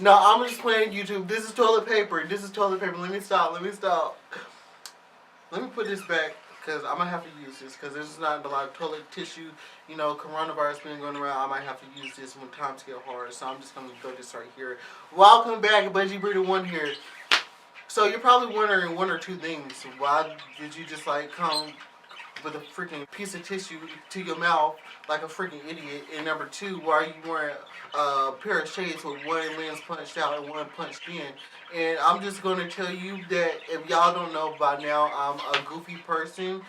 No, I'm just playing YouTube. This is toilet paper. This is toilet paper. Let me stop. Let me stop. Let me put this back because I'm gonna have to use this because there's not a lot of toilet tissue. You know, coronavirus being going around. I might have to use this when times get hard. So I'm just gonna throw this right here. Welcome back, Budgie Breeder One here. So you're probably wondering one or two things. Why did you just like come with a freaking piece of tissue to your mouth like a freaking idiot? And number two, why are you wearing a pair of shades with one lens punched out and one punched in? And I'm just going to tell you that if y'all don't know by now, I'm a goofy person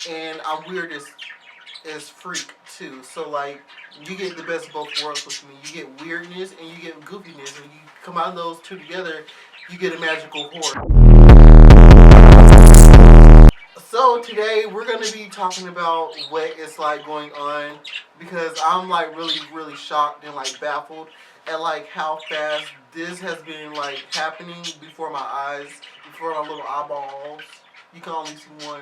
and I'm weird as freak too. So like you get the best of both worlds with me. You get weirdness and you get goofiness. And you combine those two together, you get a magical horror. So today we're gonna be talking about what it's like going on because I'm like really shocked and like baffled at like how fast this has been like happening before my eyes, before my little eyeballs. You can only see one,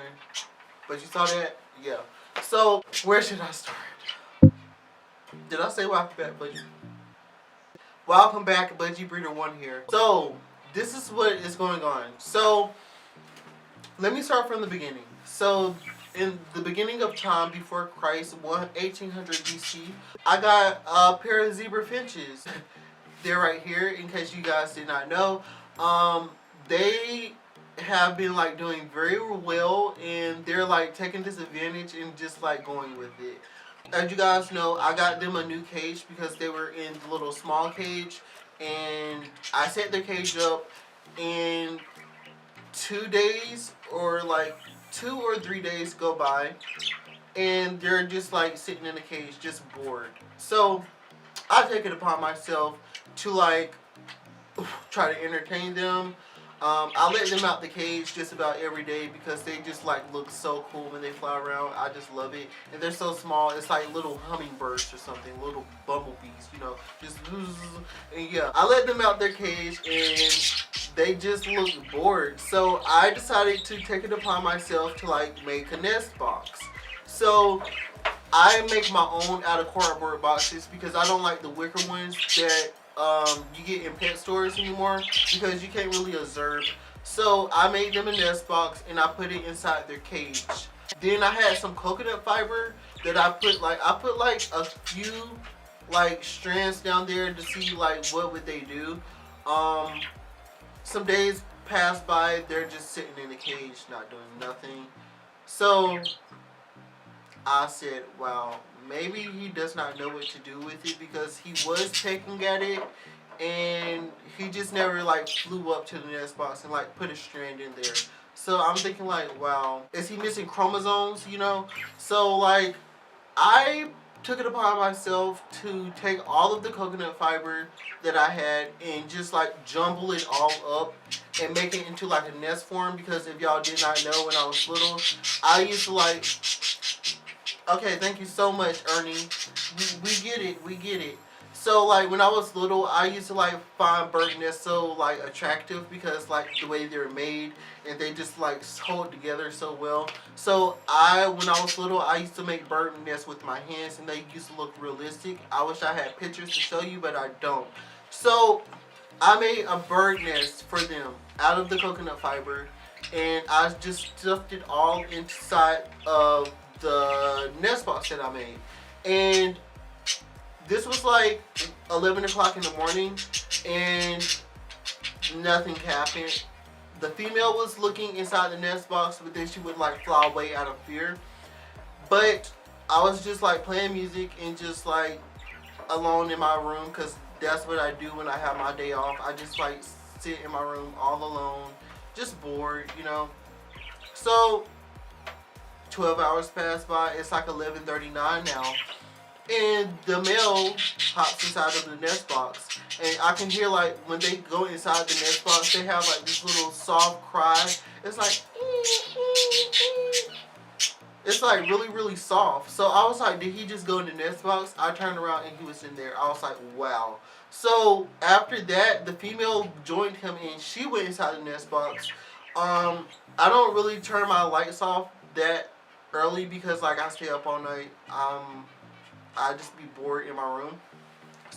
but you saw that, yeah. So where should I start? Did I say welcome back, Budgie? Welcome back, Budgie Breeder One here. So this is what is going on. So let me start from the beginning. So, in the beginning of time before Christ, 1800 BC, I got a pair of zebra finches. They're right here, in case you guys did not know. They have been like doing very well, and they're like taking this advantage and just like going with it. As you guys know, I got them a new cage because they were in the little small cage, and I set their cage up, and 2 days or like 2 or 3 days go by and they're just like sitting in a cage just bored. So I take it upon myself to like try to entertain them. I let them out the cage just about every day because they just like look so cool when they fly around. I just love it, and they're so small. It's like little hummingbirds or something, little bumblebees, you know. Just and yeah, I let them out their cage and they just look bored. So I decided to take it upon myself to like make a nest box. So I make my own out of cardboard boxes because I don't like the wicker ones that you get in pet stores anymore because you can't really observe. So I made them a nest box and I put it inside their cage. Then I had some coconut fiber that I put like a few like strands down there to see like what would they do. Some days pass by, they're just sitting in the cage not doing nothing. So I said, wow, maybe he does not know what to do with it because he was pecking at it and he just never like flew up to the nest box and like put a strand in there. So I'm thinking like, wow, is he missing chromosomes, you know? So like I took it upon myself to take all of the coconut fiber that I had and just like jumble it all up and make it into like a nest form because if y'all did not know when I was little, I used to like. Okay, thank you so much, Ernie. We get it, we get it. So like when I was little, I used to like find bird nests so like attractive because like the way they're made and they just like hold together so well. So when I was little, I used to make bird nests with my hands and they used to look realistic. I wish I had pictures to show you, but I don't. So I made a bird nest for them out of the coconut fiber, and I just stuffed it all inside of the nest box that I made. And this was like 11 o'clock in the morning and nothing happened. The female was looking inside the nest box, but then she would like fly away out of fear. But I was just like playing music and just like alone in my room because that's what I do when I have my day off. I just like sit in my room all alone, just bored, you know. So 12 hours pass by. It's like 11:39 now. And the male hops inside of the nest box. And I can hear like when they go inside the nest box, they have like this little soft cry. It's like it's like really soft. So I was like, did he just go in the nest box? I turned around and he was in there. I was like, wow. So after that, the female joined him and she went inside the nest box. I don't really turn my lights off that early because like I stay up all night. I just be bored in my room.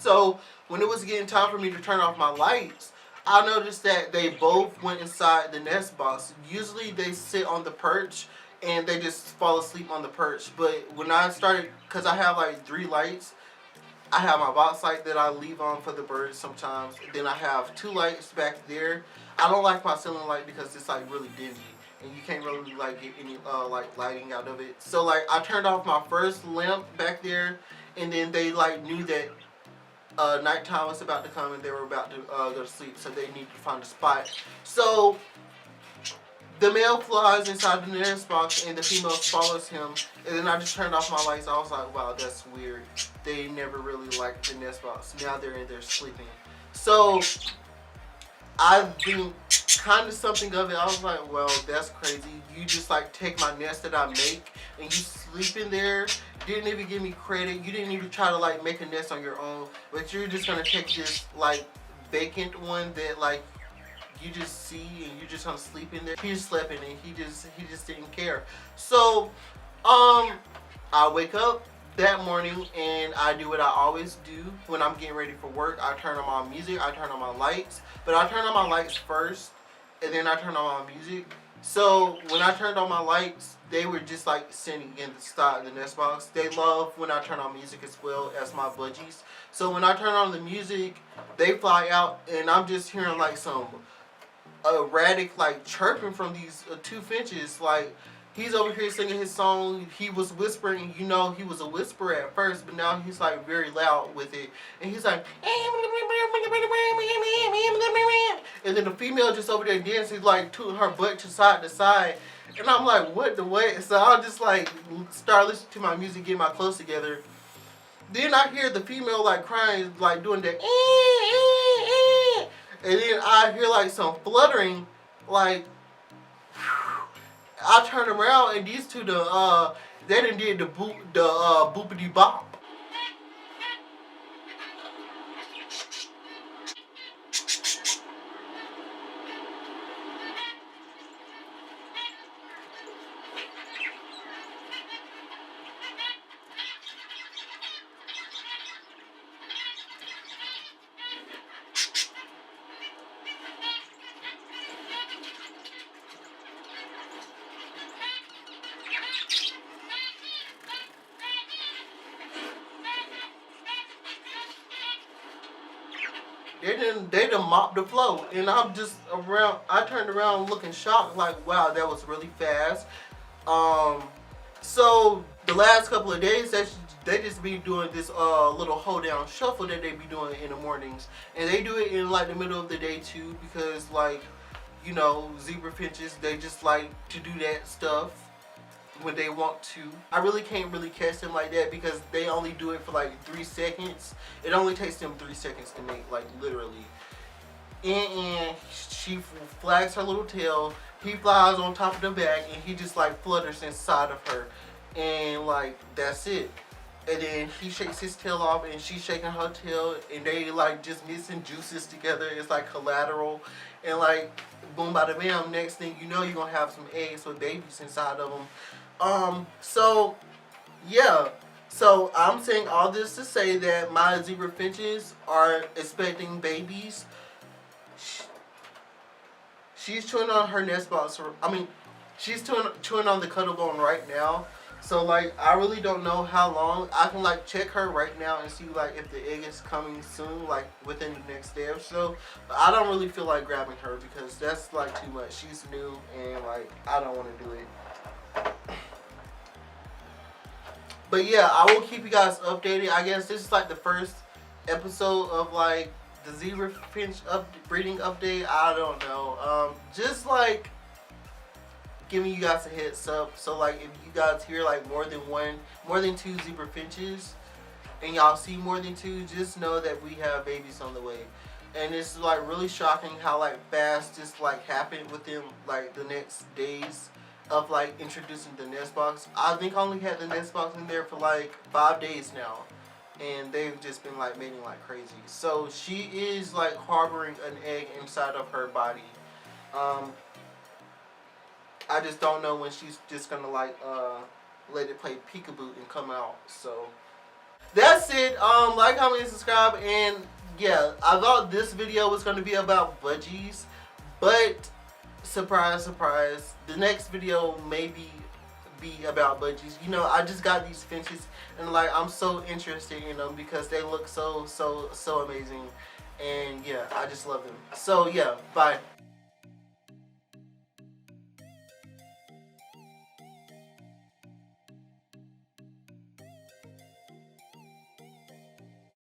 So when it was getting time for me to turn off my lights, I noticed that they both went inside the nest box. Usually they sit on the perch and they just fall asleep on the perch. But when I started, because I have like 3 lights, I have my box light that I leave on for the birds sometimes. Then I have 2 lights back there. I don't like my ceiling light because it's like really dingy and you can't really like get any like lighting out of it. So like I turned off my first lamp back there, and then they like knew that nighttime was about to come and they were about to go to sleep, so they needed to find a spot. So the male flies inside the nest box and the female follows him. And then I just turned off my lights. I was like, wow, that's weird. They never really liked the nest box. Now they're in there sleeping. So I think kind of something of it. I was like, well, that's crazy. You just like take my nest that I make and you sleep in there. Didn't even give me credit. You didn't even try to like make a nest on your own. But you're just gonna take this like vacant one that like you just see and you just gonna sleep in there. He just slept in it. He just didn't care. So I wake up that morning and I do what I always do when I'm getting ready for work. I turn on my music, I turn on my lights, but I turn on my lights first and then I turn on my music. So when I turned on my lights, they were just like sitting inside the nest box. They love when I turn on music as well as my budgies. So when I turn on the music, they fly out and I'm just hearing like some erratic like chirping from these 2 finches. Like he's over here singing his song. He was whispering. You know, he was a whisperer at first, but now he's like very loud with it. And he's like, and then the female just over there dancing like tooting her butt to side. And I'm like, what the what? So I'll just like start listening to my music, get my clothes together. Then I hear the female like crying, like doing that. And then I hear like some fluttering, like I turn around and these two they done did the boopity bop. They done mopped the floor, and I'm just around. I turned around looking shocked, like, wow, that was really fast. So the last couple of days, they just be doing this little hold down shuffle that they be doing in the mornings, and they do it in like the middle of the day too, because like, you know, zebra finches, they just like to do that stuff when they want to. I really can't really catch them like that because they only do it for like 3 seconds. It only takes them 3 seconds to mate, like literally. And she flags her little tail. He flies on top of the back and he just like flutters inside of her. And like, that's it. And then he shakes his tail off and she's shaking her tail and they like just mixing juices together. It's like collateral. And like, boom, bada bam, next thing you know, you're gonna have some eggs with babies inside of them. So yeah, so I'm saying all this to say that my zebra finches are expecting babies. She's chewing on her nest box. She's chewing on the cuddle bone right now. So like, I really don't know how long. I can like check her right now and see like if the egg is coming soon, like within the next day or so. But I don't really feel like grabbing her because that's like too much. She's new and like I don't want to do it. But yeah, I will keep you guys updated. I guess this is like the first episode of like the zebra finch breeding update. I don't know. Just like giving you guys a heads up. So like if you guys hear like more than 2 zebra finches, and y'all see more than 2, just know that we have babies on the way. And it's like really shocking how like fast this like happened within like the next days of like introducing the nest box. I think I only had the nest box in there for like 5 days now, and they've just been like mating like crazy. So she is like harboring an egg inside of her body. I just don't know when she's just gonna like let it play peekaboo and come out. So That's it. Like, comment, and subscribe. And yeah, I thought this video was going to be about budgies, but surprise, surprise, the next video maybe be about budgies. You know, I just got these finches, and like, I'm so interested in them because they look so amazing. And yeah, I just love them. So yeah, bye.